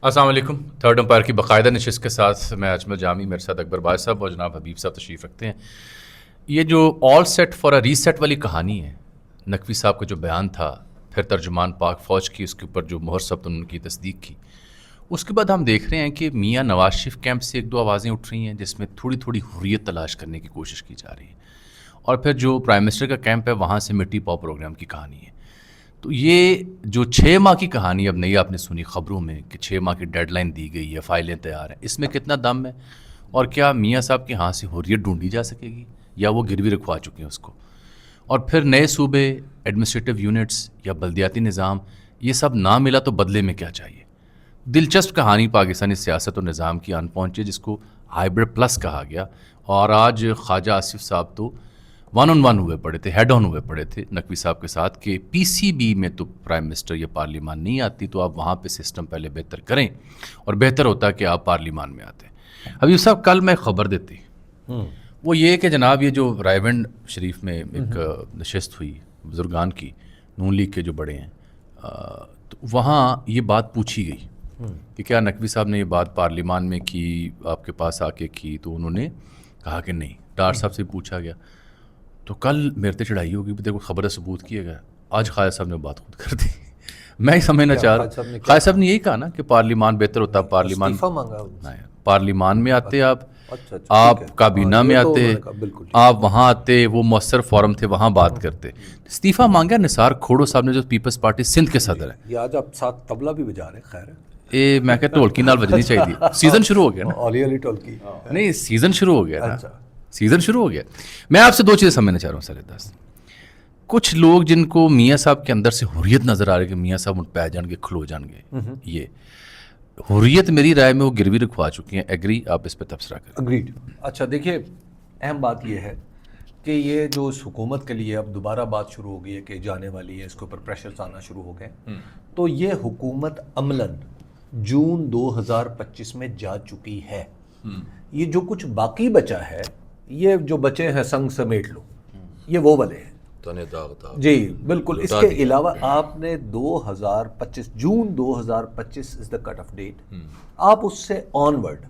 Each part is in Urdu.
السلام علیکم. تھرڈ امپائر کی باقاعدہ نشست کے ساتھ میں اجمل جامی، میرے ساتھ اکبر باز صاحب اور جناب حبیب صاحب تشریف رکھتے ہیں. یہ جو آل سیٹ فار اے ریسیٹ والی کہانی ہے، نقوی صاحب کا جو بیان تھا، پھر ترجمان پاک فوج کی اس کے اوپر جو مہر ثبت ان کی تصدیق کی، اس کے بعد ہم دیکھ رہے ہیں کہ میاں نواز شریف کیمپ سے ایک دو آوازیں اٹھ رہی ہیں جس میں تھوڑی تھوڑی حریت تلاش کرنے کی کوشش کی جا رہی ہے، اور پھر جو پرائم منسٹر کا کیمپ ہے وہاں سے مٹی پاؤ پروگرام کی کہانی ہے. تو یہ جو 6 ماہ کی کہانی اب نئی آپ نے سنی خبروں میں کہ 6 ماہ کی ڈیڈ لائن دی گئی ہے، فائلیں تیار ہیں، اس میں کتنا دم ہے؟ اور کیا میاں صاحب کے ہاں سے حریت ڈھونڈی جا سکے گی یا وہ گروی رکھوا چکے ہیں اس کو؟ اور پھر نئے صوبے، ایڈمنسٹریٹو یونٹس یا بلدیاتی نظام، یہ سب نہ ملا تو بدلے میں کیا چاہیے؟ دلچسپ کہانی پاکستانی سیاست و نظام کی آن پہنچے جس کو ہائبرڈ پلس کہا گیا. اور آج خواجہ آصف صاحب تو ون آن ون ہوئے پڑے تھے، ہیڈ آن ہوئے پڑے تھے نقوی صاحب کے ساتھ کہ پی سی بی میں تو پرائم منسٹر یا پارلیمان نہیں آتی، تو آپ وہاں پہ سسٹم پہلے بہتر کریں، اور بہتر ہوتا کہ آپ پارلیمان میں آتے. حبیب صاحب کل میں خبر دیتی وہ یہ کہ جناب یہ جو رائے ونڈ شریف میں ایک نشست ہوئی بزرگان کی، نون لیگ کے جو بڑے ہیں، تو وہاں یہ بات پوچھی گئی کہ کیا نقوی صاحب نے یہ بات پارلیمان میں کی، آپ کے پاس آ کے کی؟ تو انہوں نے کہا کہ نہیں. ڈار صاحب سے پوچھا گیا تو کل میرے تے چڑھائی ہوگی، دیکھو خبر ثبوت کیا گیا. آج خواجہ صاحب نے بات خود کر دی. میں ہی سمجھنا چاہ رہا ہوں خواجہ صاحب نے یہی کہا نا کہ پارلیمان بہتر ہوتا، پارلیمان میں آتے، آپ کابینہ میں آتے، آپ وہاں آتے، وہ مؤثر فورم تھے وہاں بات کرتے. استعفیٰ مانگا نثار کھوڑو صاحب نے جو پیپلز پارٹی سندھ کے صدر ہیں. یہ آج آپ ساتھ طبلہ بھی بجا رہے ہیں. خیر اے میں کہ ٹولکی نال بجنی چاہیے. سیزن شروع ہو گیا نا، اولی علی ٹولکی نہیں سیزن شروع ہو گیا نا، سیزن شروع ہو گیا. میں آپ سے دو چیزیں سمجھنا چاہ رہا ہوں سر. کچھ لوگ جن کو میاں صاحب کے اندر سے حریت نظر آ رہی ہے کہ میاں صاحب پہ جان گے، کھلو جان گے، یہ حریت میری رائے میں وہ گروی رکھوا چکی ہیں. ایگری؟ آپ اس پہ تبصرہ کریں. اگریڈ. اچھا دیکھیے، اہم بات یہ ہے کہ یہ جو اس حکومت کے لیے اب دوبارہ بات شروع ہو گئی ہے کہ جانے والی ہے، اس کے اوپر پریشرز آنا شروع ہو گئے، تو یہ حکومت عملاً جون 2025 میں جا چکی ہے. یہ جو کچھ باقی بچا ہے، یہ جو بچے ہیں سنگ سمیٹ لو، یہ وہ والے ہیں. جی بالکل. اس کے علاوہ آپ نے 2025 جون 2025 از دا کٹ آف ڈیٹ. آپ اس سے آن ورڈ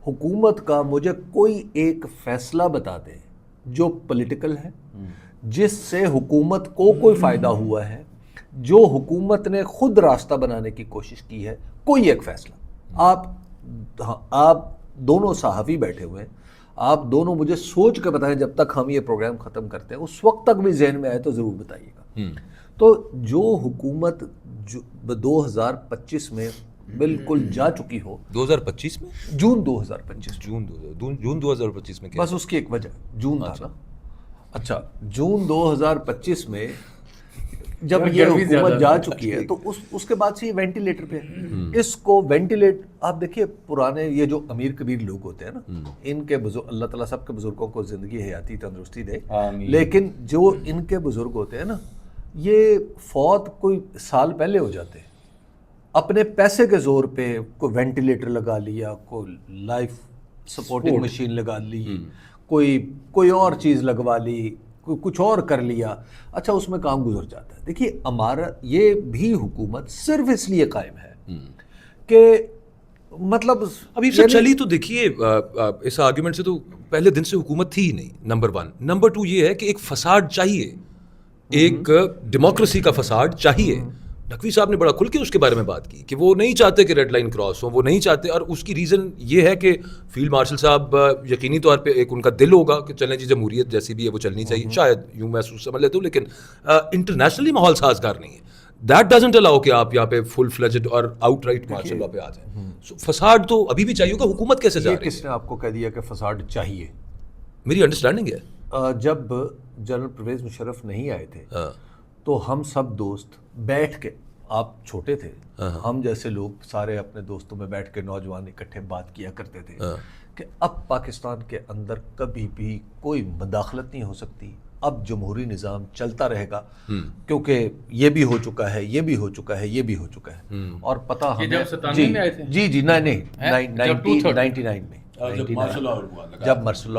حکومت کا مجھے کوئی ایک فیصلہ بتا دیں جو پولیٹیکل ہے، جس سے حکومت کو کوئی فائدہ ہوا ہے، جو حکومت نے خود راستہ بنانے کی کوشش کی ہے. کوئی ایک فیصلہ. آپ دونوں صحافی بیٹھے ہوئے ہیں، آپ دونوں مجھے سوچ کے بتائیں جب تک ہم یہ پروگرام ختم کرتے ہیں، اس وقت تک بھی ذہن میں آئے تو ضرور بتائیے گا. تو جو حکومت 2025 میں بالکل جا چکی ہو، 2025 میں جون 2025 جون 2025 میں بس اس کی ایک وجہ جون تھا نا. اچھا جون 2025 میں جب یہ حکومت جا چکی ہے تو اس کے بعد سے یہ وینٹیلیٹر پہ ہے. اس کو وینٹیلیٹ آپ دیکھیے، پرانے یہ جو امیر کبیر لوگ ہوتے ہیں نا، ان کے بزرگ، اللہ تعالیٰ سب کے بزرگوں کو زندگی حیاتی تندرستی دے، لیکن جو ان کے بزرگ ہوتے ہیں نا، یہ فوت کوئی سال پہلے ہو جاتے ہیں. اپنے پیسے کے زور پہ کوئی وینٹیلیٹر لگا لیا، کوئی لائف سپورٹنگ مشین لگا لی، کوئی اور چیز لگوا لی، کچھ اور کر لیا. اچھا اس میں کام گزر جاتا ہے. دیکھیے ہمارا یہ بھی حکومت صرف اس لیے قائم ہے کہ مطلب ابھی سے چلی تو دیکھیے اس آرگیومنٹ سے تو پہلے دن سے حکومت تھی ہی نہیں. نمبر 1. نمبر 2 یہ ہے کہ ایک فساد چاہیے، ایک ڈیموکریسی کا فساد چاہیے. نقوی صاحب نے بڑا کھل کے اس کے بارے میں بات کی کہ وہ نہیں چاہتے کہ ریڈ لائن کراس ہو، وہ نہیں چاہتے. اور اس کی ریزن یہ ہے کہ فیلڈ مارشل صاحب یقینی طور پہ ایک ان کا دل ہوگا کہ چلیں جی جمہوریت جیسی بھی ہے وہ چلنی چاہیے، شاید یوں محسوس سمجھ لیتا ہوں، لیکن انٹرنیشنلی ماحول سازگار نہیں ہے. دیٹ ڈزنٹ الاؤ کہ آپ یہاں پہ فل فلیجڈ اور آؤٹ رائٹ مارشل لا پہ آ جائیں. فساد تو ابھی بھی چاہیے ہوگا. حکومت کیسے جا رہی ہے؟ کس نے آپ کو کہہ دیا کہ فساد چاہیے؟ میری انڈرسٹینڈنگ ہے جب جنرل پرویز مشرف نہیں آئے تھے تو ہم سب دوست بیٹھ کے، آپ چھوٹے تھے، ہم جیسے لوگ سارے اپنے دوستوں میں بیٹھ کے نوجوان اکٹھے بات کیا کرتے تھے کہ اب پاکستان کے اندر کبھی بھی کوئی مداخلت نہیں ہو سکتی. اب جمہوری نظام چلتا رہے گا کیونکہ یہ بھی ہو چکا ہے، یہ بھی ہو چکا ہے، یہ بھی ہو چکا ہے. اور پتہ ہمیں جی نہیں 99 میں جب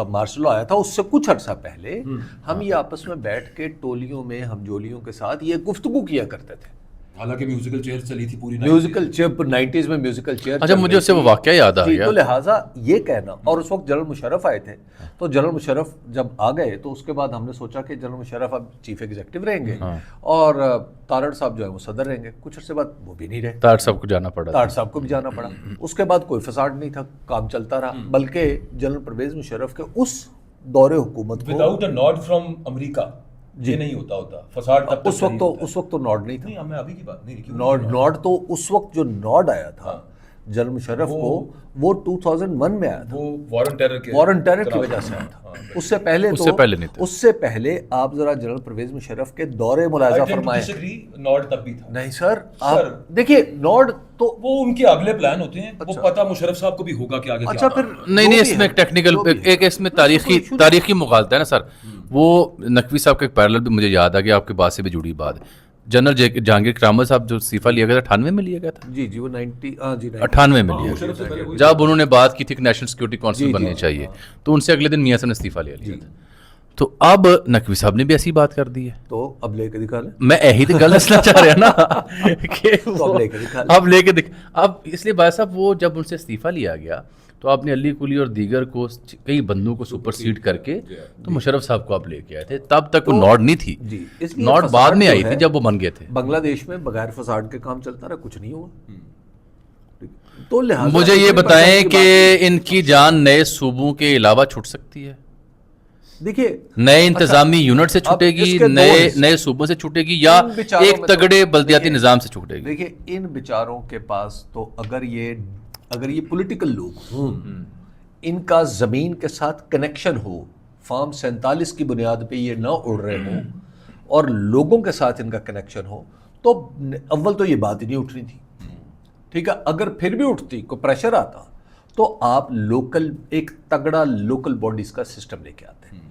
مارشل آیا تھا، اس سے کچھ عرصہ پہلے ہم یہ آپس میں بیٹھ کے ٹولیوں میں ہم جولیوں کے ساتھ یہ گفتگو کیا کرتے تھے حالانکہ میوزیکل چیئر چلی تھی پوری میوزیکل چیئر 90s میں میوزیکل چیئر. اچھا مجھے اس سے وہ واقعہ یاد آ گیا. تو لہٰذا یہ کہنا, اور اس وقت جنرل مشرف آئے تھے, تو جنرل مشرف جب آ گئے تو اس کے بعد ہم نے سوچا کہ جنرل مشرف اب چیف ایگزیکٹو رہیں گے اور تارڑ صاحب جو ہے وہ صدر رہیں گے. کچھ عرصے بعد وہ بھی نہیں رہے, تارڑ صاحب کو جانا پڑا, تارڑ صاحب کو بھی جانا پڑا. اس کے بعد کوئی فساد نہیں تھا, کام چلتا رہا, بلکہ جنرل پرویز مشرف کے اس دور حکومت کو وداؤٹ اے نوڈ فرام امریکہ یہ نہیں ہوتا فساد تب اس وقت تو نوڈ نہیں تھا. نہیں, ہمیں ابھی کی بات نہیں, نوڈ تو اس وقت جو نوڈ آیا تھا جنرل مشرف کو وہ 2001 میں آیا تھا, وہ وارن ٹیرر کی وجہ سے آیا تھا. اس سے پہلے اس سے پہلے آپ ذرا جنرل پرویز مشرف کے دورے ملاحظہ فرمائیں. نوڈ تب بھی تھا. نہیں سر, آپ دیکھیے نوڈ تو وہ ان کے اگلے پلان ہوتے ہیں, وہ پتہ مشرف صاحب کو بھی ہوگا کہ آگے کیا. اچھا پھر نہیں اس میں ایک ٹیکنیکل ایک اس میں تاریخی مغالطہ ہے نا سر. وہ نقوی صاحب کا ایک پیرلل بھی مجھے یاد آ گیا, آپ کے بات سے بھی جڑی بات ہے. جنرل جہانگیر کرامت صاحب جو استعفیٰ لیا گیا تھا 98 میں لیا گیا تھا. جی وہ 98 میں لیا گیا, جب انہوں نے بات کی تھی کہ نیشنل سیکورٹی کونسل بننی چاہیے, تو ان سے اگلے دن میاں صاحب نے استعفیٰ لے لیا تھا. تو اب نقوی صاحب نے بھی ایسی بات کر دی ہے, تو اب لے کے دکھا لیں. میں یہی تو گل دسنا چاہ رہا نا کہ اب لے کے اب اس لیے بھائی صاحب وہ جب ان سے استعفیٰ لیا گیا تو آپ نے علی کلی اور دیگر کو کئی بندوں کو سپر سیڈ کر کے تو مشرف صاحب کو آپ لے کے آئے تھے. تب تک وہ نوڈ نہیں تھی, نوڈ بعد میں آئی تھی جب وہ بن گئے تھے. بنگلہ دیش میں بغیر فساد کے کام چلتا رہا, کچھ نہیں ہوا. تو مجھے یہ بتائیں کہ ان کی جان نئے صوبوں کے علاوہ چھوٹ سکتی ہے؟ دیکھیے نئے انتظامی یونٹ سے چھوٹے گی, نئے صوبوں سے چھوٹے گی, یا ایک تگڑے بلدیاتی نظام سے چھوٹے گی؟ دیکھیے ان بیچاروں کے پاس تو اگر یہ پولیٹیکل لوگ ہوں, ان کا زمین کے ساتھ کنیکشن ہو, فارم 47 کی بنیاد پہ یہ نہ اڑ رہے ہوں اور لوگوں کے ساتھ ان کا کنیکشن ہو, تو اول تو یہ بات ہی نہیں اٹھ رہی تھی. ٹھیک ہے, اگر پھر بھی اٹھتی, کوئی پریشر آتا, تو آپ ایک تگڑا لوکل باڈیز کا سسٹم لے کے آتے ہیں.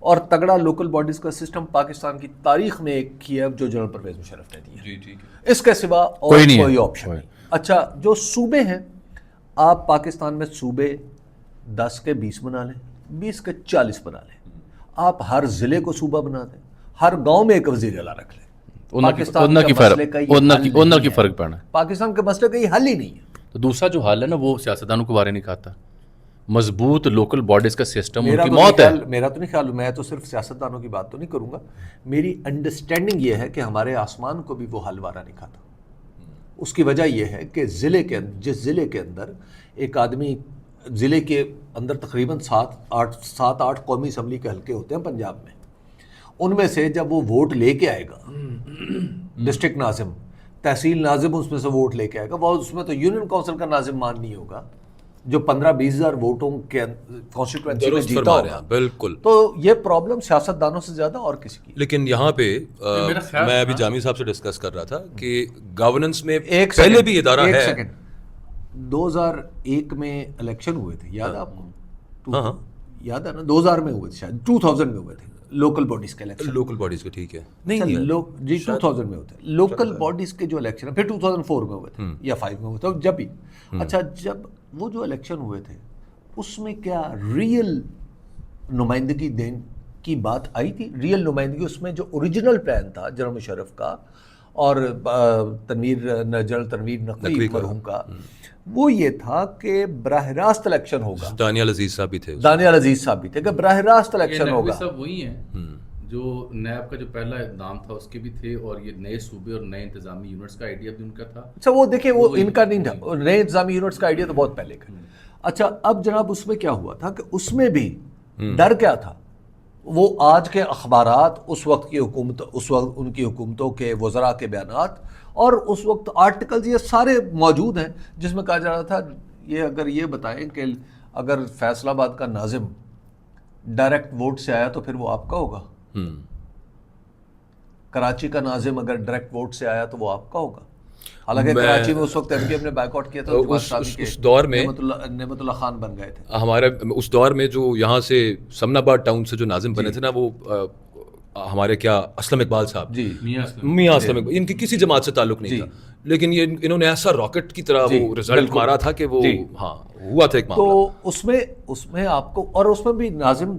اور تگڑا لوکل باڈیز کا سسٹم پاکستان کی تاریخ میں ایک کیا جو جنرل پرویز مشرف نے دیا. اس کے سوا اور کوئی آپشن نہیں. اچھا جو صوبے ہیں, آپ پاکستان میں صوبے 10 کے 20 بنا لیں, 20 کے 40 بنا لیں, آپ ہر ضلع کو صوبہ بنا دیں, ہر گاؤں میں ایک وزیر اعلیٰ رکھ لیں. پاکستان کی فرق پڑنا ہے, پاکستان کے مسئلے کا یہ حل ہی نہیں ہے. تو دوسرا جو حل ہے نا وہ سیاستدانوں کو بارے نہیں کھاتا. مضبوط لوکل باڈیز کا سسٹم ان کی موت ہے. میرا تو نہیں خیال, میں تو صرف سیاستدانوں کی بات تو نہیں کروں گا, میری انڈرسٹینڈنگ یہ ہے کہ ہمارے آسمان کو بھی وہ حل وارا نہیں کھاتا. اس کی وجہ یہ ہے کہ جس ضلع کے اندر ایک آدمی, ضلع کے اندر تقریباً 7-8 قومی اسمبلی کے حلقے ہوتے ہیں پنجاب میں, ان میں سے جب وہ ووٹ لے کے آئے گا, ڈسٹرکٹ ناظم, تحصیل ناظم اس میں سے ووٹ لے کے آئے گا, وہ اس میں تو یونین کونسل کا ناظم مان نہیں ہوگا جو 15-20 ہزار ووٹوں کے کانسٹیٹوئنسی میں جیتا ہوگا. بالکل. تو یہ پرابلم سیاستدانوں سے زیادہ اور کسی کی. لیکن یہاں پہ میں ابھی جامی صاحب سے ڈسکس کر رہا تھا کہ گورننس میں پہلے بھی ادارہ ہے. 2001 میں الیکشن ہوئے تھے, یاد ہے آپ کو؟ ہاں یاد ہے نا, 2000 میں ہوئے تھے, شاید 2000 میں ہوئے تھے لوکل باڈیز کے الیکشن. لوکل باڈیز کے ٹھیک ہے نہیں جی 2000 میں ہوتے ہیں لوکل باڈیز کے جو الیکشن ہے, پھر 2004 میں ہوئے تھے یا 5 میں ہوئے تھے, جب بھی. اچھا جب وہ جو الیکشن ہوئے تھے اس میں کیا ریئل نمائندگی دین کی بات آئی تھی؟ ریئل نمائندگی اس میں جو اوریجنل پلان تھا جنرل مشرف کا اور جنرل تنویر نقوی مرحوم کا, وہ یہ تھا کہ براہ راست الیکشن ہوگا. دانیال عزیز صاحب بھی تھے, کہ براہ راست الیکشن ہوگا. سب وہی ہیں جو نیب کا جو پہلا اقدام تھا اس کے بھی تھے, اور یہ نئے صوبے اور نئے انتظامی یونٹس کا آئیڈیا بھی ان کا تھا. اچھا وہ دیکھیں وہ ان کا نہیں تھا, نئے انتظامی یونٹس کا آئیڈیا تو بہت پہلے کا. اچھا اب جناب اس میں کیا ہوا تھا کہ اس میں بھی ڈر کیا تھا, وہ آج کے اخبارات, اس وقت کی حکومت, اس وقت ان کی حکومتوں کے وزراء کے بیانات اور اس وقت آرٹیکلز یہ سارے موجود ہیں جس میں کہا جا رہا تھا یہ اگر یہ بتائیں کہ اگر فیصل آباد کا ناظم ڈائریکٹ ووٹ سے آیا تو پھر وہ آپ کا ہوگا, کراچی کا ناظم اگر ڈائریکٹ ووٹ سے آیا تو وہ آپ کا ہوگا. حالانکہ کراچی میں اس وقت ایم کیو ایم نے بائیک آؤٹ کیا تھا, اس دور میں نعمت اللہ خان بن گئے تھے. ہمارے اس دور میں جو یہاں سے سمن آباد ٹاؤن سے جو ناظم بنے تھے نا, وہ ہمارے کیا اسلم اقبال صاحب, جی میاں اسلم اقبال, ان کی کسی جماعت سے تعلق نہیں تھا. لیکن یہ انہوں نے ایسا راکٹ کی طرح وہ رزلٹ مارا تھا کہ وہ ہاں ہوا تھا ایک معاملہ. تو اس میں آپ کو، اور اس میں بھی ناظم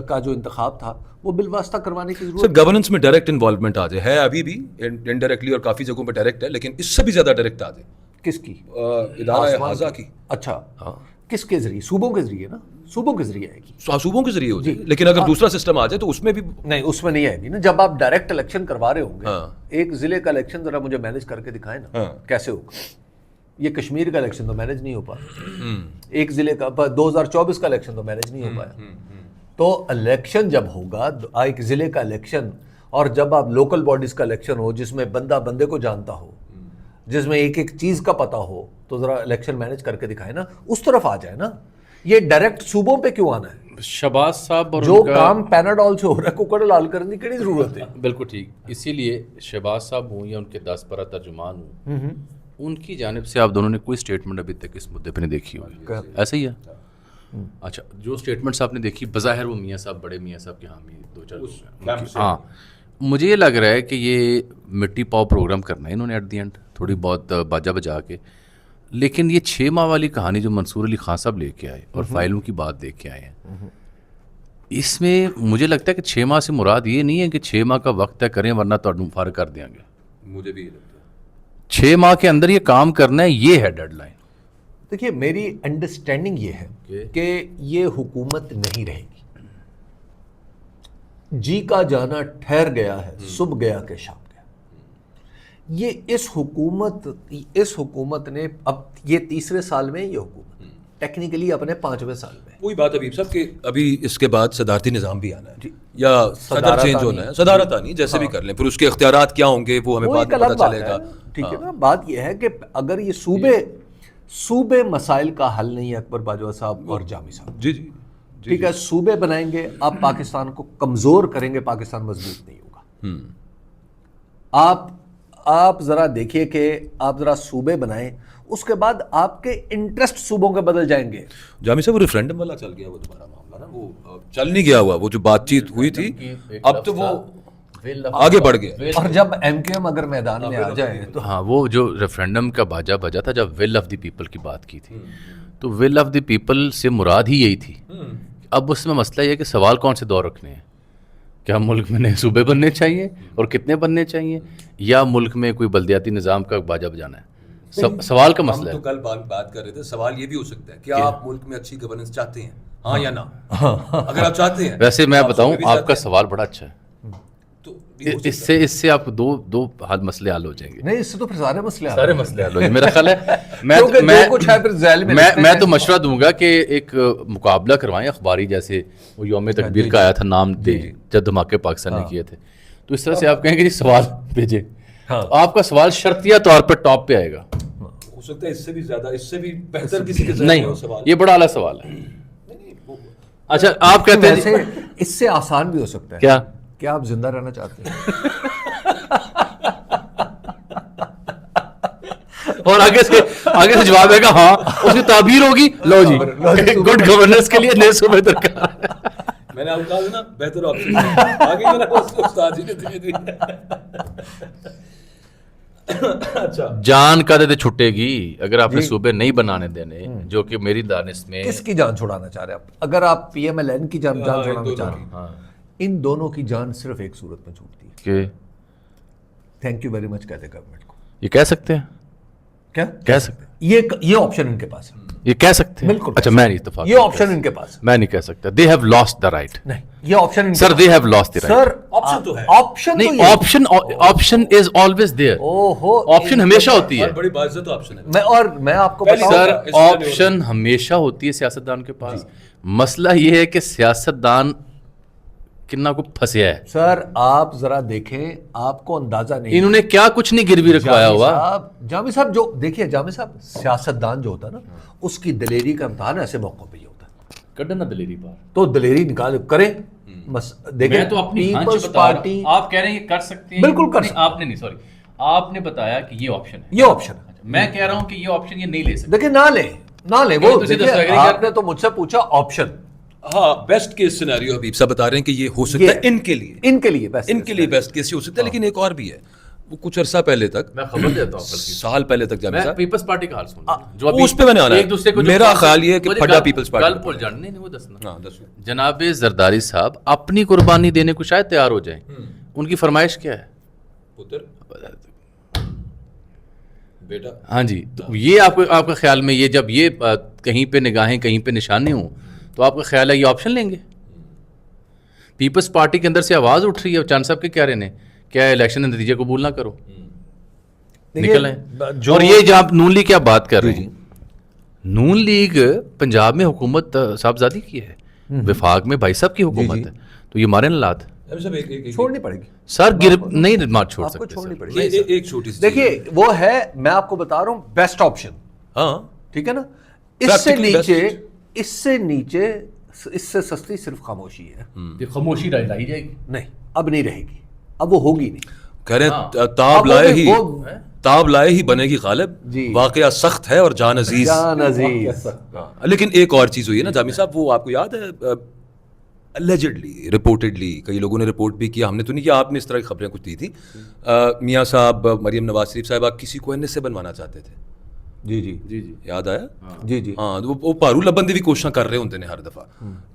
کا جو انتخاب تھا وہ بالواسطہ کروانے کی ضرورت. سر گورننس میں ڈائریکٹ انوالومنٹ آ جائے ہے ابھی بھی انڈائریکٹلی اور کافی جگہوں پہ ڈائریکٹ ہے, لیکن اس سے بھی زیادہ ڈائریکٹ آ جائے. کس کی؟ ادارہ حاضہ کی. اچھا کس کے ذریعے؟ صوبوں کے ذریعے نا, صوبوں کے ذریعے آئے گی, صوبوں کے ذریعے ہو جائے. لیکن اگر دوسرا سسٹم آ جائے تو اس میں بھی نہیں, اس میں نہیں آئے گی نا. جب آپ ڈائریکٹ الیکشن کروا رہے ہوں گے, ایک ضلع کا الیکشن ذرا مجھے مینیج کر کے دکھائیں نا کیسے ہوگا. یہ کشمیر کا الیکشن تو مینیج نہیں ہو پایا, ایک ضلع کا 2024 کا الیکشن تو مینیج نہیں ہو پایا. تو الیکشن جب ہوگا ایک ضلع کا الیکشن, اور جب آپ لوکل باڈیز کا الیکشن ہو جس میں بندہ بندے کو جانتا ہو, جس میں ایک ایک چیز کا پتہ ہو, تو ذرا الیکشن مینیج کر کے دکھائے نا, اس طرف آ جائے نا. یہ ڈائریکٹ صوبوں پہ کیوں آنا ہے؟ شہباز صاحب اور جو کام پیناڈول سے ہو رہا ہے کوکڑ لال کرنے کی کیڑی ضرورت ہے؟ بالکل ٹھیک. اسی لیے شہباز صاحب ہوں یا ان کے 10 ترجمان ہوں, ان کی جانب سے آپ دونوں نے کوئی اسٹیٹمنٹ ابھی تک اس مدعے پہ نہیں دیکھی ہوگی, ایسا ہی ہے؟ اچھا, جو اسٹیٹمنٹس آپ نے دیکھی بظاہر وہ میاں صاحب, بڑے میاں صاحب کے حامی 2-4 لوگ ہیں. ہاں, مجھے یہ لگ رہا ہے کہ یہ مٹی پاؤ پروگرام کرنا ہے انہوں نے ایٹ دی اینڈ, تھوڑی بہت باجا بجا کے. لیکن یہ 6 ماہ والی کہانی جو منصور علی خان صاحب لے کے آئے اور فائلوں کی بات دیکھ کے آئے ہیں, اس میں مجھے لگتا ہے کہ 6 ماہ سے مراد یہ نہیں ہے کہ 6 ماہ کا وقت طے کریں ورنہ تو فارغ کر دیں گے. مجھے بھی یہ لگتا ہے 6 ماہ کے اندر یہ کام کرنا ہے, یہ ہے ڈیڈ لائن. دیکھیے میری انڈرسٹینڈنگ یہ ہے کہ یہ حکومت نہیں رہے گی. جی کا جانا ٹھہر گیا ہے, صبح گیا کہ شام گیا. یہ اس حکومت نے اب یہ 3 سال میں, یہ حکومت ٹیکنیکلی اپنے 5ویں سال میں. وہی بات حبیب صاحب کہ ابھی اس کے بعد صدارتی نظام بھی آنا ہے یا صدر چینج ہونا ہے, صدارت آنی جیسے بھی کر لیں, پھر اس کے اختیارات کیا ہوں گے وہ ہمیں بعد میں پتہ چلے گا. ٹھیک ہے نا. بات یہ ہے کہ اگر یہ صوبے مسائل کا حل نہیں ہے اکبر باجوہ صاحب اور جامی صاحب, جی جی ٹھیک ہے, صوبے بنائیں گے آپ پاکستان کو کمزور کریں گے, پاکستان مضبوط نہیں ہوگا. آپ ذرا دیکھیے کہ آپ ذرا صوبے بنائیں, اس کے بعد آپ کے انٹرسٹ صوبوں کے بدل جائیں گے. جامی صاحب وہ ریفرینڈم والا چل گیا, وہ دوبارہ معاملہ نا, وہ چل نہیں گیا ہوا, وہ جو بات چیت ہوئی تھی اب تو وہ آگے بڑھ گیا. اور جب ایم کیو ایم اگر میدان میں آ جائے تو ہاں, وہ جو ریفرینڈم کا باجا بجا تھا جب ول آف دی پیپل کی بات کی تھی, تو ول آف دی پیپل سے مراد ہی یہی تھی. اب اس میں مسئلہ یہ ہے کہ سوال کون سے دور رکھنے ہیں, کیا ملک میں نئے صوبے بننے چاہیے اور کتنے بننے چاہیے, یا ملک میں کوئی بلدیاتی نظام کا باجا بجانا ہے. سوال کا مسئلہ ہے. ہم تو کل بات کر رہے تھے, سوال یہ بھی ہو سکتا ہے کہ آپ ملک میں اچھی گورننس چاہتے ہیں, ہاں یا نہ. اگر آپ چاہتے ہیں, ویسے میں بتاؤں آپ کا سوال بڑا اچھا ہے, اس سے آپ کو دو مسئلے حل ہو جائیں گے. نہیں, اس سے تو پھر سارے مسئلے حل ہو جائیں گے میرا خیال ہے. میں تو مشورہ دوں گا کہ ایک مقابلہ کروائیں اخباری, جیسے وہ یوم تکبیر کا آیا تھا, نام دے جب دھماکے پاکستان نے کیے تھے, تو اس طرح سے آپ کہیں گے جی سوال بھیجیں, آپ کا سوال شرطیہ طور پہ ٹاپ پہ آئے گا. ہو سکتا ہے اس سے بھی زیادہ, اس سے بھی بہتر کسی کے نہیں, یہ بڑا اعلیٰ سوال ہے. اچھا, آپ کہتے ہیں اس سے آسان بھی ہو سکتا ہے. کیا آپ زندہ رہنا چاہتے ہیں؟ اور آگے سے جواب ہے کہ ہاں, اس کی تعبیر ہوگی, لو جی گڈ گورننس کے لیے نئے صوبے درکار. میں نے آپ کہا نا بہتر آپشن آگے میرا استاد جی نے دی. اچھا, جان کا دے چھٹے گی اگر آپ نے صوبے نہیں بنانے دینے, جو کہ میری دانش میں. کس کی جان چھڑانا چاہ رہے ہیں آپ؟ اگر آپ پی ایم ایل این کی جان چھڑانا چاہ رہے ہیں, ان دونوں کی جان صرف ایک صورت میں چھوٹتی ہے کہ تھینک یو ویری مچ کہتے گورنمنٹ کو. یہ کہہ سکتے ہیں, کیا کہہ سکتے ہیں, یہ آپشن ان کے پاس ہے, یہ کہہ سکتے ہیں بالکل. اچھا, میں نہیں اتفاق, یہ آپشن ان کے پاس ہے, میں نہیں کہہ سکتا. They have lost the right. نہیں, یہ option sir, they have lost the right. Sir option تو ہے, آپشن نہیں, option is always there. Option ہمیشہ ہوتی ہے, بڑی باعزت آپشن ہے. میں آپ کو بتاؤں سر, آپشن ہمیشہ ہوتی ہے سیاستدان کے پاس. مسئلہ یہ ہے کہ سیاستدان کتنا کو پھنسیا ہے. سر آپ ذرا دیکھیں, آپ کو اندازہ نہیں, انہوں نے کیا کچھ نہیں گروی رکھوایا ہوا. جامی صاحب جو دیکھیے, جامی صاحب سیاستدان جو ہوتا ہے نا, اس کی دلیری کا امتحان ایسے موقع پہ ہی ہوتا ہے. کڈنا دلیری بار, تو دلیری نکال کریں. دیکھیں, میں تو اپنی پیپلز پارٹی, آپ کہہ رہے ہیں یہ کر سکتے ہیں, بالکل کر سکتے ہیں. آپ نے نہیں, سوری, آپ نے بتایا کہ یہ آپشن ہے, یہ آپشن ہے. میں کہہ رہا ہوں کہ یہ آپشن یہ نہیں لے سکتے. دیکھیں نہ لیں وہ, آپ نے تو مجھ سے پوچھا آپشن. ہاں, بیسٹ کیس سینیریو حبیب صاحب بتا رہے ہیں کہ یہ ہو سکتا ہے ان کے لیے بیسٹ کیس ہو سکتا ہے. لیکن ایک اور بھی ہے, وہ کچھ عرصہ پہلے تک میں خبر دیتا ہوں سال پہلے تک جامی میں صاحب پیپلز پارٹی کا حال سن رہا ہوں جو اس پہ میں نے آنا ایک دوسرے کو ہے. میرا خیال یہ ہے کہ پھڈا پیپلز پارٹی گل بول جان نہیں وہ دسنا. ہاں دسو. جناب زرداری صاحب اپنی قربانی دینے کو شاید تیار ہو جائیں. ان کی فرمائش کیا ہے؟ پتر بیٹا. ہاں جی. تو یہ آپ کا خیال میں یہ جب یہ کہیں پہ نگاہیں کہیں پہ نشانے ہوں تو آپ کا خیال ہے یہ آپشن لیں گے؟ پیپلز پارٹی کے اندر سے آواز اٹھ رہی ہے چاند صاحب کے کہہ رہے ہیں کیا الیکشن کے نتیجے قبول نہ کرو نکل آئیں. اور یہ جب نون لیگ کی آپ بات کر رہے ہیں نون لیگ پنجاب میں حکومت صاحبزادی کی ہے, وفاق میں بھائی صاحب کی حکومت ہے, تو یہ مارے نلات چھوڑنی پڑے گی سر نہیں مار چھوڑ آپ کو چھوڑنی سکتے. پڑے گی. ایک چھوٹی سی دیکھیے وہ ہے میں آپ کو بتا رہا ہوں بیسٹ آپشن. ہاں ٹھیک ہے نا. اس سے نیچے اس سے سستی صرف خاموشی ہے. خاموشی لائی جائے گی نہیں اب نہیں رہے گی, اب وہ ہوگی نہیں. کہہ رہے ہیں تاب لائے ہی بنے گی غالب. واقعہ سخت ہے اور جان عزیز. جان عزیز. لیکن ایک اور چیز ہوئی ہے نا جامی صاحب, وہ آپ کو یاد ہے اللیجڈلی رپورٹڈلی کئی لوگوں نے رپورٹ بھی کیا, ہم نے تو نہیں کیا, آپ نے اس طرح کی خبریں کچھ دی تھی, میاں صاحب مریم نواز شریف صاحبہ کسی کو این ایس اے بنوانا چاہتے تھے. جی جی جی یاد آیا. جی جی ہاں وہ پارو لبن بھی کوششاں کر رہے ہوتے ہیں ہر دفعہ.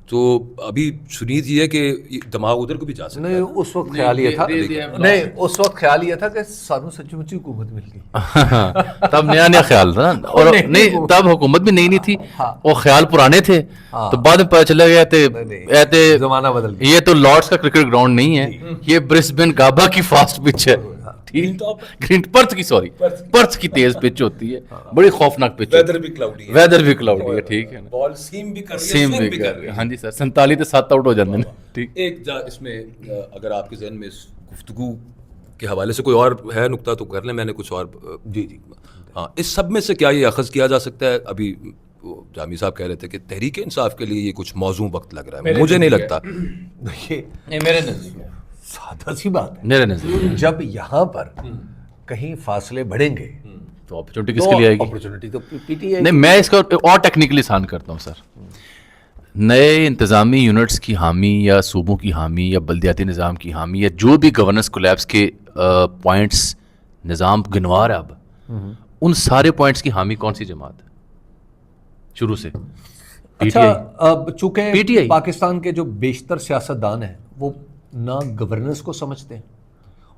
تو ابھی سنید یہ ہے کہ دماغ ادھر کو بھی جا سکتا ہے. نہیں اس وقت خیال یہ تھا نہیں اس وقت خیال یہ تھا کہ سانو سچی مچی حکومت مل گئی. تب نیا خیال تھا اور نہیں تب حکومت بھی نئی تھی وہ خیال پرانے تھے, تو بعد میں پتہ چلا گیا زمانہ بدل گیا. یہ تو لارڈس کا کرکٹ گراؤنڈ نہیں ہے, یہ برسبن گابا کی فاسٹ پچ ہے. پرتھ کی تیز پچ ہوتی ہے, بڑی خوفناک پچ. ویدر بھی کلاؤڈی ہے ٹھیک ہے, بال سیم بھی کر سیم بھی کر رہی ہے. ہاں جی سر 47 سے 7 آؤٹ ہو جاتے ہیں. ٹھیک. ایک اس میں اگر آپ کے ذہن میں اس گفتگو کے حوالے سے کوئی اور ہے نقطہ تو کر لیں, میں نے کچھ اور. جی جی ہاں اس سب میں سے کیا یہ اخذ کیا جا سکتا ہے؟ ابھی جامی صاحب کہہ رہے تھے کہ تحریک انصاف کے لیے یہ کچھ موزوں وقت لگ رہا ہے, مجھے نہیں لگتا. میرے نزدیک سادہ سی بات ہے, میرے نزدیک جب یہاں پر کہیں فاصلے بڑھیں گے تو اپرچونٹی کس کے لیے آئے گی؟ اپرچونٹی تو پی ٹی آئی. نہیں میں اس کو اور ٹیکنیکلی آسان کرتا ہوں سر. نئے انتظامی یونٹس کی حامی یا صوبوں کی حامی یا بلدیاتی نظام کی حامی یا جو بھی گورننس کولیپس کے پوائنٹس نظام گنوا رہا ہے اب, ان سارے پوائنٹس کی حامی کون سی جماعت ہے شروع سے؟ اچھا اب چونکہ پاکستان کے جو بیشتر سیاستدان ہیں وہ نہ گورننس کو سمجھتے ہیں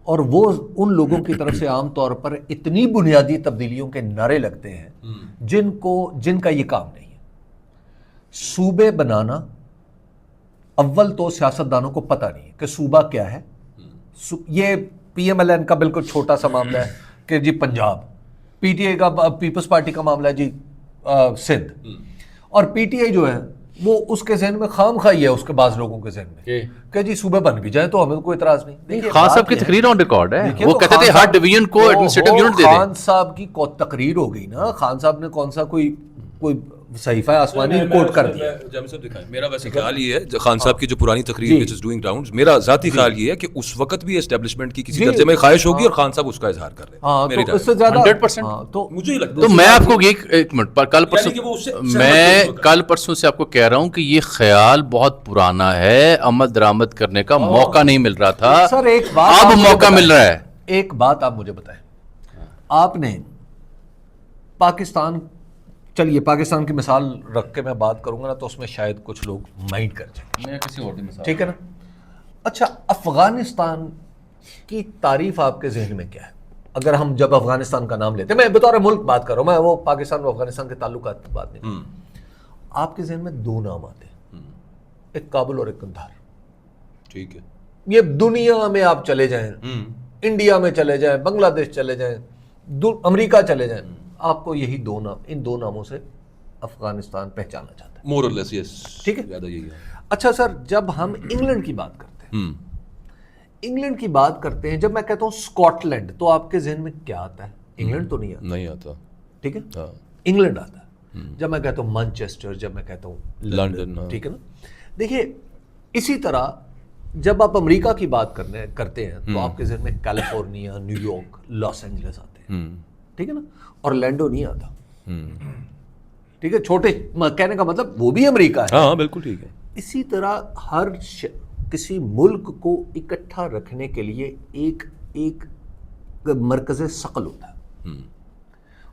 اور وہ ان لوگوں کی طرف سے عام طور پر اتنی بنیادی تبدیلیوں کے نعرے لگتے ہیں جن کا یہ کام نہیں ہے. صوبے بنانا اول تو سیاستدانوں کو پتہ نہیں ہے کہ صوبہ کیا ہے. یہ پی ایم ایل این کا بالکل چھوٹا سا معاملہ ہے کہ جی پنجاب, پی ٹی آئی کا پیپلز پارٹی کا معاملہ ہے جی سندھ, اور پی ٹی آئی جو ہے وہ اس کے ذہن میں خام خواہی ہے اس کے بعض لوگوں کے ذہن میں کہ جی صوبے بن بھی جائیں تو ہمیں کوئی اعتراض نہیں. خان صاحب کی تقریر آن ریکارڈ ہے, وہ کہتے تھے ہر ڈویژن کو ایڈمنسٹریٹو یونٹ دے دیں. خان صاحب کی تقریر ہو گئی نا, خان صاحب نے کون سا کوئی صحیفہ آسمانی کوٹ کر دیا. میرا ویسے خیال یہ ہے خان صاحب کی جو پرانی تقریر which is doing rounds, میرا ذاتی خیال یہ ہے کہ اس وقت بھی اسٹیبلشمنٹ کی کسی درجے میں خواہش ہوگی اور خان صاحب اس کا اظہار کر رہے ہیں. ہاں تو اس سے زیادہ 100%. تو مجھے لگتا تو میں آپ کو ایک منٹ پر کل پرسوں سے آپ کو کہہ رہا ہوں کہ یہ خیال بہت پرانا ہے, عمل درآمد کرنے کا موقع نہیں مل رہا تھا, سر ایک بات اب موقع مل رہا ہے. ایک بات آپ مجھے بتائیں, آپ نے پاکستان, چلیے پاکستان کی مثال رکھ کے میں بات کروں گا نا تو اس میں شاید کچھ لوگ مائنڈ کر جائیں, میں کسی اور مثال, ٹھیک ہے نا. اچھا افغانستان کی تعریف آپ کے ذہن میں کیا ہے؟ اگر ہم جب افغانستان کا نام لیتے ہیں, میں بطور ملک بات کر رہا ہوں, میں وہ پاکستان و افغانستان کے تعلقات کی بات نہیں, آپ کے ذہن میں دو نام آتے ہیں, ایک کابل اور ایک قندھار. ٹھیک ہے, یہ دنیا میں آپ چلے جائیں, انڈیا میں چلے جائیں, بنگلہ دیش چلے جائیں, امریکہ چلے جائیں, آپ کو یہی دو نام, ان دو ناموں سے افغانستان پہچانا جاتا ہے. more or less yes, ٹھیک ہے. زیادہ یہی ہے. اچھا سر جب ہم انگلینڈ کی بات کرتے ہیں, انگلینڈ کی بات کرتے ہیں, جب میں کہتا ہوں اسکاٹ لینڈ تو آپ کے ذہن میں کیا آتا ہے؟ انگلینڈ تو نہیں آتا, ٹھیک ہے, انگلینڈ آتا ہے. جب میں کہتا ہوں مانچسٹر, جب میں کہتا ہوں لنڈن, ٹھیک ہے نا. دیکھیے اسی طرح جب آپ امریکہ کی بات کرتے ہیں تو آپ کے ذہن میں California, New York, Los Angeles آتے ہیں, ٹھیک ہے نا. اورلینڈو نہیں آتا, ٹھیک ہے. چھوٹے کہنے کا مطلب وہ بھی امریکہ ہے. ہاں بالکل ٹھیک ہے. اسی طرح کسی ملک کو اکٹھا رکھنے کے لیے ایک مرکز ثقل ہوتا ہے.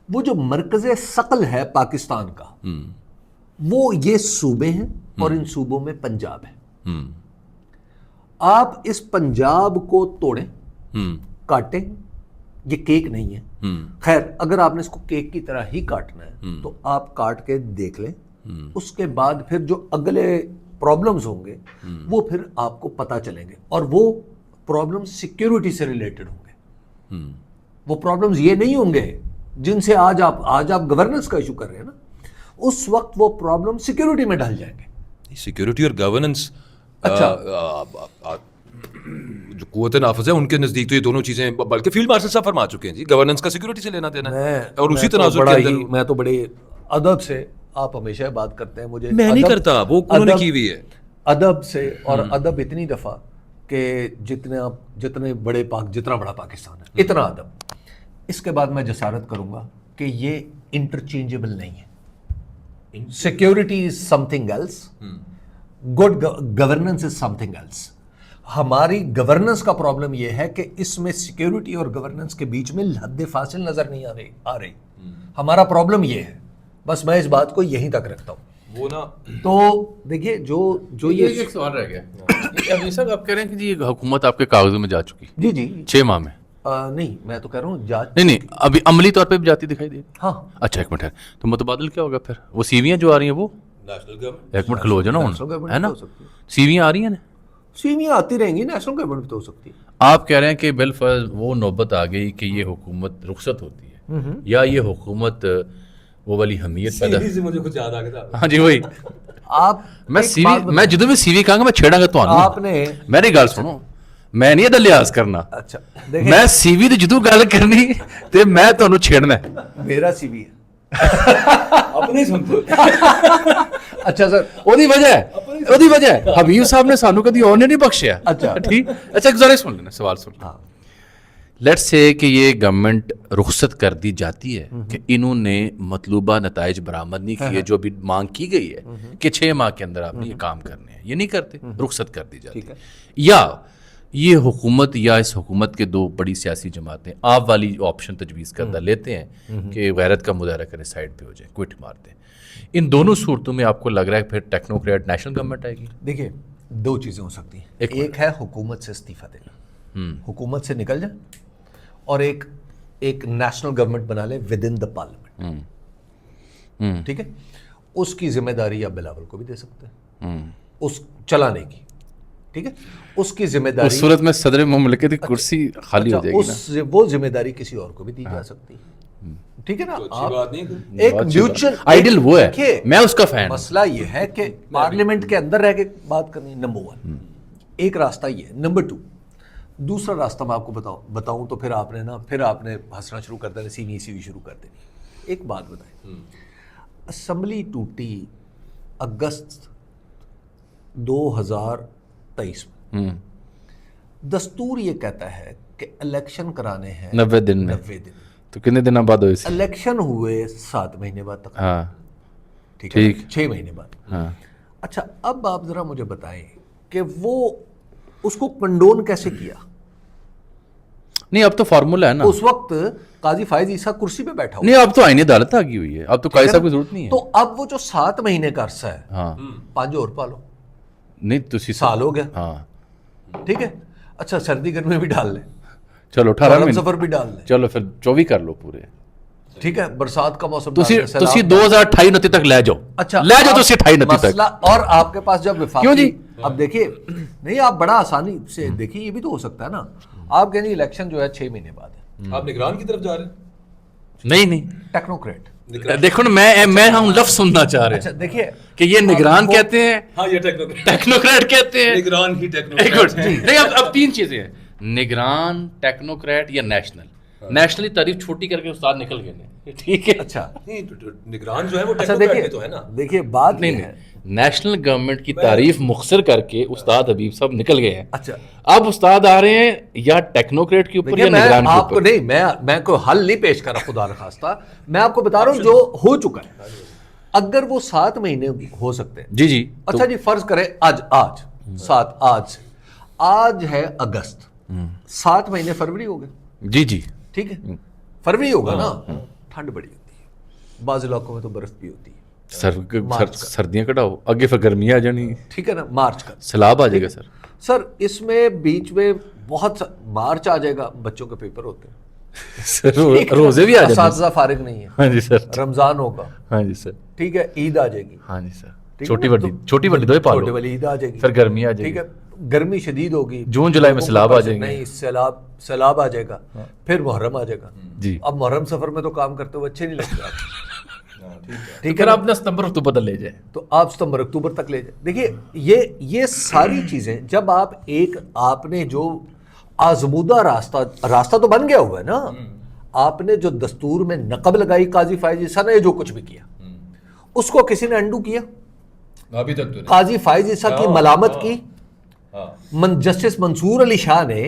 وہ جو مرکز ثقل ہے پاکستان کا وہ یہ صوبے ہیں اور ان صوبوں میں پنجاب ہے. آپ اس پنجاب کو توڑیں, کاٹیں, یہ کیک نہیں ہے. خیر اگر آپ نے اس کو کیک کی طرح ہی کاٹنا ہے تو آپ کاٹ کے دیکھ لیں, اس کے بعد پھر جو اگلے پرابلمز ہوں گے وہ پھر آپ کو پتہ چلیں گے, اور وہ پرابلم سیکیورٹی سے ریلیٹڈ ہوں گے. وہ پرابلمز یہ نہیں ہوں گے جن سے آج آپ گورننس کا ایشو کر رہے ہیں نا, اس وقت وہ پرابلم سیکیورٹی میں ڈال جائیں گے. سیکیورٹی اور گورننس اچھا جو قوت نافذ ہے ان کے نزدیک تو یہ دونوں چیزیں, بلکہ فیلڈ مارشل صاحب فرما چکے ہیں جی گورننس کا سیکیورٹی سے لینا دینا ہے, اور اسی تناظر کے اندر میں تو بڑے ادب سے, آپ ہمیشہ بات کرتے ہیں مجھے, میں نہیں کرتا, وہ انہوں نے کی ہوئی ہے ادب سے, اور ادب اتنی دفعہ کہ جتنا بڑا پاکستان ہے اتنا ادب. اس کے بعد میں جسارت کروں گا کہ یہ انٹرچینجبل نہیں ہے. Security is something else, good governance is something else. ہماری گورننس کا پرابلم یہ ہے کہ اس میں سیکیورٹی اور گورننس کے بیچ میں حد فاصل نظر نہیں آ رہی. ہمارا پرابلم یہ ہے, بس میں اس بات کو یہیں تک رکھتا ہوں. وہ نا تو دیکھیے جو یہ ایک سوال رہ گیا. ابھی صاحب آپ کہہ رہے ہیں کہ جی حکومت آپ کے کاغذوں میں جا چکی, جی 6 ماہ میں. نہیں میں تو کہہ رہا ہوں نہیں ابھی عملی طور پہ بھی جاتی دکھائی دے. ہاں اچھا ایک منٹ ہے, تو متبادل کیا ہوگا پھر؟ وہ سیویاں جو آ رہی ہیں وہ نیشنل گورنمنٹ, ایک منٹ کھلو جانا ہے نا, سیویاں آ رہی ہیں نا, سیویاں آتی رہیں گی, نیشنل گورنمنٹ تو ہو سکتی ہے. آپ کہہ رہے ہیں کہ بالفرض وہ نوبت آ گئی کہ یہ حکومت رخصت ہوتی ہے, یا یہ حکومت وہ والی حمیت پیدا, سے مجھے کچھ یاد آ گیا تھا. ہاں جی وہی آپ میں جدوں بھی سی وی کہاں گا میں چھیڑاں گا تو آپ نے میری گل سنو, میں نہیں یہ لحاظ کرنا, اچھا میں سی وی دی جدوں گل کرنی تے میں تانوں چھیڑنا ہے. میرا سی وی ہے اپنے سنتے اچھا سر, ਉਹਦੀ ਵਜ੍ਹਾ ਹੈ ਹਬੀਬ ਸਾਹਿਬ ਨੇ ਸਾਨੂੰ ਕਦੀ ਉਹਨੇ ਨਹੀਂ ਬਖਸ਼ਿਆ. ਅੱਛਾ ਠੀਕ, ਅੱਛਾ ਇੱਕ ذرا سن لینا سوال سن لینا. لیٹس سے کہ یہ گورنمنٹ رخصت کر دی جاتی ہے کہ انہوں نے مطلوبہ نتائج برآمد نہیں کیے جو ابھی مانگ کی گئی ہے کہ 6 ماہ کے اندر آپ نے یہ کام کرنے ہیں, یہ نہیں کرتے, رخصت کر دی جاتی ہے. یا یہ حکومت یا اس حکومت کے 2 بڑی سیاسی جماعتیں آپ والی آپشن تجویز کردہ لیتے ہیں کہ غیرت کا مظاہرہ کریں, سائڈ پہ ہو جائیں, کوئٹ مار دیں. ان دونوں صورتوں میں آپ کو لگ رہا ہے پھر ٹیکنوکریٹ نیشنل گورنمنٹ آئے گی؟ دیکھیے 2 چیزیں ہو سکتی ہیں. ایک ہے حکومت سے استعفیٰ دینا, حکومت سے نکل جائیں, اور ایک نیشنل گورنمنٹ بنا لیں ود ان دا پارلیمنٹ. ٹھیک ہے, اس کی ذمہ داری آپ بلاول کو بھی دے سکتے ہیں اس چلانے کی. ٹھیک ہے, اس کی ذمہ داری, اس صورت میں صدر مملکت کی کرسی خالی ہو جائے گی نا, وہ ذمہ داری کسی اور کو بھی دی جا سکتی ہے. ٹھیک ہے نا, بات نہیں ایک میوچل آئیڈل وہ ہے, میں اس کا فین. مسئلہ یہ ہے کہ پارلیمنٹ کے اندر رہ کے بات کرنی, نمبر 1. ایک راستہ یہ ہے. نمبر 2 دوسرا راستہ میں آپ کو بتاؤں تو پھر آپ نے ہنسنا شروع کر دینا, سی وی شروع کر دینی. ایک بات بتائیں, اسمبلی ٹوٹی اگست 2023 میں, دستور یہ کہتا ہے کہ الیکشن کرانے ہیں 90 دن میں. تو کتنے دنوں بعد ہوئے؟ الیکشن ہوئے 7 مہینے بعد تک. ہاں ٹھیک ہے, 6 مہینے بعد. ہاں اچھا اب آپ ذرا مجھے بتائیں کہ وہ اس کو کنڈون کیسے کیا؟ نہیں اب تو فارمولا ہے نا, اس وقت قاضی فائز عیسیٰ کرسی پہ بیٹھا ہوا, نہیں اب تو آئینی عدالت آ گئی ہوئی ہے, اب تو قاضی صاحب کی ضرورت نہیں ہے. تو اب وہ جو 7 مہینے کا عرصہ ہے, ہاں 5 اور پالو, نہیں تسی سال ہو گیا. ہاں ٹھیک ہے, اچھا سردی گرمی بھی ڈال لیں, چلو 18 مہینے, سفر بھی ڈال لیں, چلو پھر 24 کر لو پورے. ٹھیک ہے, برسات کا موسم, تسی 2028 29 تک لے جاؤ. اچھا لے جاؤ تسی 28 29 تک. مسئلہ, اور آپ کے پاس جب وفاقی, کیوں جی؟ اب دیکھیے نہیں آپ بڑا آسانی سے دیکھیے, یہ بھی تو ہو سکتا ہے نا, آپ کہیں الیکشن جو ہے 6 مہینے بعد ہے, آپ نگران کی طرف جا رہے ہیں؟ نہیں ٹیکنوکریٹ. دیکھو نا, میں ہم لفظ سننا چاہ رہے اچھا ہیں دیکھیے کہ یہ نگران کہتے ہیں, ہاں یہ ٹیکنوکریٹ, ٹیکنوکریٹ کہتے ہیں. نگران ہی ایک ٹیکنوکریٹ منٹ, نہیں اب 3 چیزیں ہیں, نگران, ٹیکنوکریٹ یا نیشنل. نیشنلی تعریف چھوٹی کر کے استاد نکل گئے. ٹھیک ہے, اچھا نگران جو ہے وہ اچھا ٹیکنوکریٹ تو ہے نا. دیکھیے بات نہیں نہیں ہے, نیشنل گورنمنٹ کی تعریف مختصر کر کے استاد حبیب صاحب نکل گئے ہیں. اچھا اب استاد آ رہے ہیں یا ٹیکنوکریٹ کے اوپر یا نگران کے آپ کو اوپر. نہیں, میں کوئی حل نہیں پیش کر رہا, خدا نخواستہ, میں آپ کو بتا رہا ہوں جو ہو چکا ہے. اگر وہ 7 مہینے ہو سکتے ہیں, جی جی, اچھا جی فرض کریں آج ہے اگست, 7 مہینے فروری ہو گئے. جی جی, ٹھیک ہے فروری ہوگا نا, ٹھنڈ بڑی ہوتی ہے, بعض علاقوں میں تو برف بھی ہوتی ہے, سردیاں کٹاؤ آگے پھر گرمیاں آ جانی, ٹھیک ہے نا, مارچ کا سیلاب آ جائے گا سر. سر اس میں بیچ میں بہت مارچ آ جائے گا, بچوں کے پیپر ہوتے ہیں سر روزے بھی آ جائیں گے. اساتذہ فارغ نہیں ہے. ہاں جی سر. رمضان ہوگا. ہاں جی سر. ٹھیک ہے, عید آ جائے گی. ہاں جی سر. چھوٹی بڑی دو پالو, چھوٹی والی عید آ جائے گی. پھر گرمی آ جائے گی. ٹھیک ہے, گرمی شدید ہوگی, جون جولائی میں سیلاب آ جائیں گے. نہیں سیلاب آ جائے گا, پھر محرم آ جائے گا. جی اب محرم سفر میں تو کام کرتے ہوئے اچھے نہیں لگتے آپ. ٹھیک ہے, آپ نے ستمبر اکتوبر تک لے جائیں, تو آپ ستمبر اکتوبر تک لے جائیں. دیکھیے یہ ساری چیزیں جب آپ نے جو آزمودہ راستہ تو بن گیا ہوا ہے نا, آپ نے جو دستور میں نقب لگائی قاضی فائز عیسیٰ نے جو کچھ بھی کیا اس کو کسی نے انڈو کیا؟ ابھی تک تو قاضی فائز عیسیٰ کی ملامت کی جسٹس منصور علی شاہ نے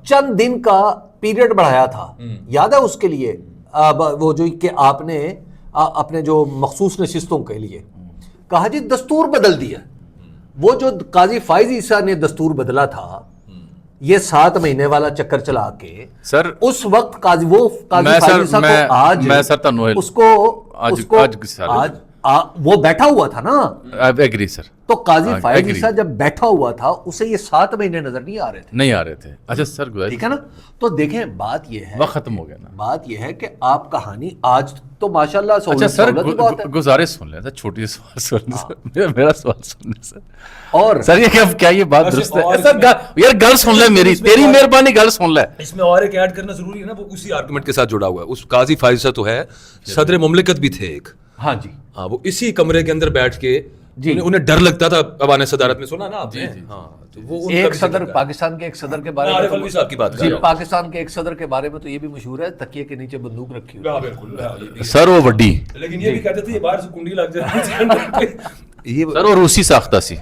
چند دن کا پیریڈ بڑھایا تھا, یاد ہے اس کے لیے وہ جو کہ آپ نے اپنے جو مخصوص نشستوں کے لیے کہا جی دستور بدل دیا. وہ جو قاضی فائز عیسیٰ نے دستور بدلا تھا یہ 7 مہینے والا چکر چلا کے سر اس وقت قاضی فائز عیسیٰ کو آج اس کو آج وہ بیٹھا ہوا تھا نا, ایگری سر, تو قاضی فائز عیسیٰ جب بیٹھا ہوا تھا اسے یہ 7 مہینے نظر نہیں آ رہے تھے. اچھا سر ٹھیک ہے نا, تو دیکھیں بات یہ ہے وقت ختم ہو گیا نا, بات یہ ہے کہ آپ کہانی آج تو ماشاءاللہ اچھا سر سہولت ہے. گزارش سن لیں سر, چھوٹی سوال سن لیں, میرا سوال سن لیں سر. اور سر یہ کیا یہ بات درست ہے سر؟ یار گل سن لیں میری, تیری مہربانی گل سن لیں. اس میں اور ایک ایڈ کرنا ضروری ہے نا, وہ اسی آرگومنٹ کے ساتھ جڑا ہوا ہے. اس قاضی فائز عیسیٰ تو ہے صدر مملکت بھی تھے ایک, ہاں جی, ہاں وہ اسی کمرے کے اندر بیٹھ کے انہیں ڈر لگتا تھا ایوان صدارت میں, سنا نا آپ نے؟ ہاں تو وہ ایک صدر پاکستان کے ایک صدر کے بارے عارف الوی صاحب کی بات میں پاکستان کے ایک صدر کے بارے میں تو یہ بھی مشہور ہے تکیے کے نیچے بندوق رکھی ہوئی. بالکل سر وہ وڈی, لیکن یہ بھی کہتے تھے یہ باہر سے کنڈی لگ جاتی سر وہ روسی ساختہ سی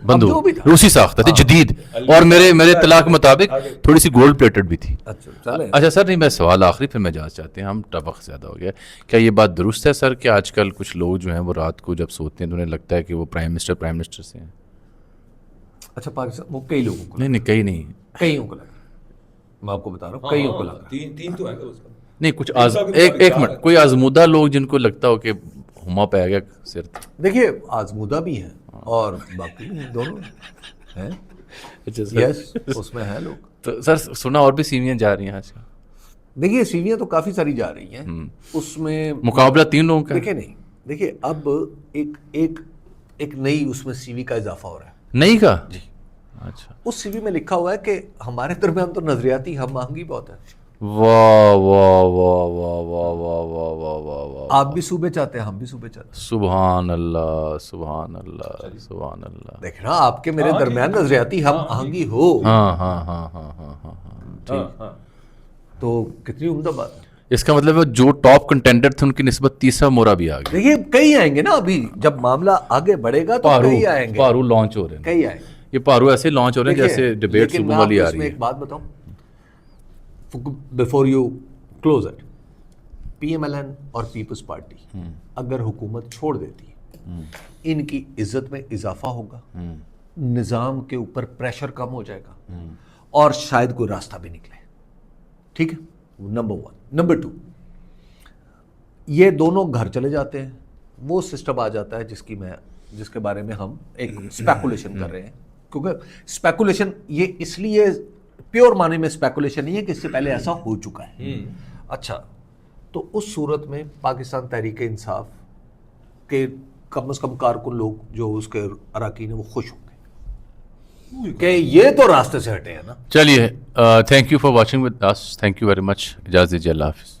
بندوق, روسی ساختہ تھی جدید, اور میرے اطلاع کے مطابق تھوڑی سی گولڈ پلیٹڈ بھی تھی. اچھا سر, نہیں میں سوال آخری پھر میں جاننا چاہتے ہیں, ہم وقت زیادہ ہو گیا, کیا یہ بات درست ہے سر کہ آج کل کچھ لوگ جو ہیں وہ رات کو جب سوتے ہیں تو انہیں لگتا ہے کہ وہ پرائم منسٹر سے ہیں؟ اچھا پاکستان وہ کئی لوگوں کو, نہیں کئی نہیں, کئیوں کو لگا, میں آپ کو بتا رہا ہوں کئیوں کو لگا. 3 تو ہیں نہیں, کچھ ایک منٹ, کوئی آزمودہ لوگ جن کو لگتا ہو کہ ہما پہ آ گیا سر. دیکھیے آزمودہ بھی ہیں اور باقی دونوں ہیں, یس اس میں ہیں لوگ. تو سر سنا اور بھی سیویاں جا رہی ہیں آج کل. دیکھیے سیویاں تو کافی ساری جا رہی ہیں, اس میں مقابلہ 3 لوگوں کا. دیکھیے اب ایک نئی اس میں سی وی کا اضافہ ہو رہا ہے. نئی کا؟ جی. اچھا, اس سی وی میں لکھا ہوا ہے کہ ہمارے درمیان تو نظریاتی ہم آہنگی بہت ہے. واہ واہ واہ واہ واہ واہ واہ واہ واہ واہ, آپ بھی صوبے چاہتے ہیں, ہم بھی صوبے چاہتے ہیں. سبحان اللہ سبحان اللہ سبحان اللہ. دیکھنا آپ کے میرے درمیان نظریاتی ہم آہنگی ہو. ہاں ہاں ہاں ہاں ہاں ہاں ٹھیک, تو کتنی عمدہ بات ہے. اس کا مطلب ہے جو ٹاپ کنٹینڈر تھے ان کی نسبت تیسرا مورا بھی آ گیا. دیکھیے کئی آئیں گے نا, ابھی جب معاملہ آگے بڑھے گا تو کئی آئیں گے. پارو لانچ ہو رہے ہیں, کئی آئیں گے. یہ پارو ایسے لانچ ہو رہے ہیں جیسے ڈیبیٹ صبح والی آ رہی ہے. ایک بات بتاؤں before you close it, P M L N اور پیپلز پارٹی اگر حکومت چھوڑ دیتی ہے, ان کی عزت میں اضافہ ہوگا, نظام کے اوپر پریشر کم ہو جائے گا, اور شاید کوئی راستہ بھی نکلے. ٹھیک ہے, نمبر 1. نمبر 2, یہ دونوں گھر چلے جاتے ہیں, وہ سسٹم آ جاتا ہے جس کے بارے میں ہم ایک اسپیکولیشن کر رہے ہیں, کیونکہ اسپیکولیشن یہ اس لیے پیور معنی میں اسپیکولیشن نہیں ہے کہ اس سے پہلے ایسا ہو چکا ہے. اچھا, تو اس صورت میں پاکستان تحریک انصاف کے کم از کم کارکن لوگ جو اس کے اراکین ہیں وہ خوش ہوں گے کہ یہ تو راستے سے ہٹے ہیں نا. چلیے, thank you for watching with us, thank you very much, اجازت دیجیے, اللہ حافظ.